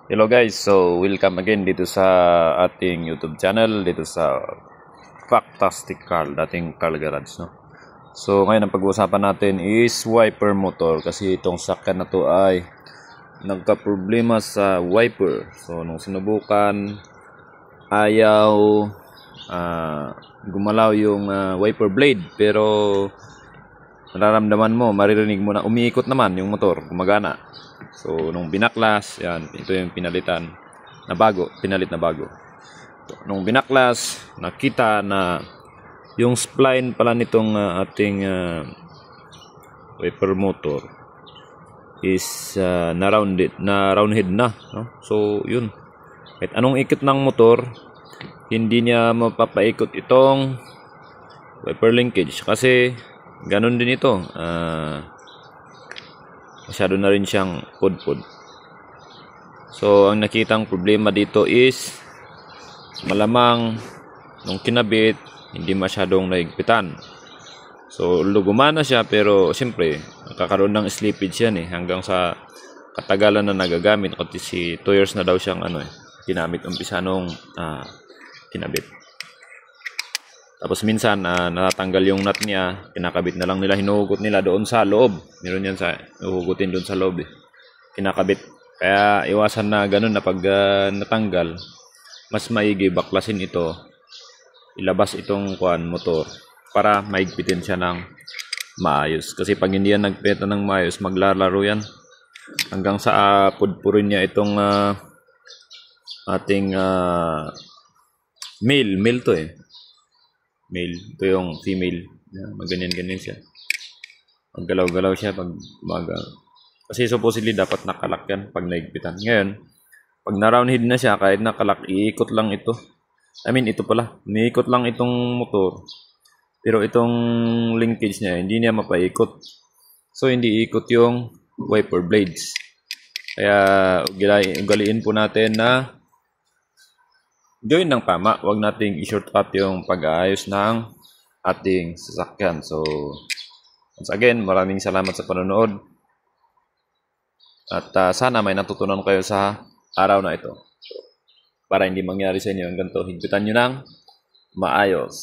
Hello guys, so welcome again dito sa ating YouTube channel, dito sa Factastic Carl, dating Carl Garage, no? So ngayon ang pag-uusapan natin is wiper motor kasi itong sakyan na to ay nagka-problema sa wiper. So nung sinubukan, ayaw gumalaw yung wiper blade, pero nararamdaman mo, maririnig mo na umiikot naman yung motor, gumagana. So nung binaklas, yan, ito yung pinalitan na bago, pinalit na bago. Nung binaklas, nakita na yung spline pala nitong ating wiper motor is na round head na, no? So yun, kahit anong ikot ng motor, hindi niya mapapaikot itong wiper linkage kasi ganun din ito. Masyado na rin siyang pudpud. So ang nakitang problema dito is malamang nung kinabit hindi masyadong naigpitan. So gumana siya, pero siyempre nakakaroon ng slippage yan hanggang sa katagalan na nagagamit. Kasi 2 years na daw siyang ginamit umpisa nung kinabit. Tapos minsan natatanggal yung nut niya, kinakabit na lang nila, hinuhugot nila doon sa loob. Meron yan sa huhugutin doon sa loob kinakabit. Kaya iwasan na ganun na pag natanggal, mas maigi baklasin ito, ilabas itong motor para maigpitin siya ng maayos. Kasi pag hindi yan nagpeta ng maayos, maglalaro yan hanggang sa pudpurin niya itong ating male to male. Ito yung female. Maganyan-ganyan siya. Maggalaw-galaw siya pag kasi supposedly dapat nakalak yan pag naigpitan. Ngayon, pag na-round head na siya, kahit nakalak, iikot lang ito. Ito pala. Niikot lang itong motor. Pero itong linkage niya, hindi niya mapaikot. So, hindi ikot yung wiper blades. Kaya, ugaliin po natin na join ng tama. Huwag nating i-shortcut yung pag-aayos ng ating sasakyan. So, once again, maraming salamat sa panonood. At sana may natutunan kayo sa araw na ito. Para hindi mangyari sa inyo ang ganito, higpitan nyo ng maayos.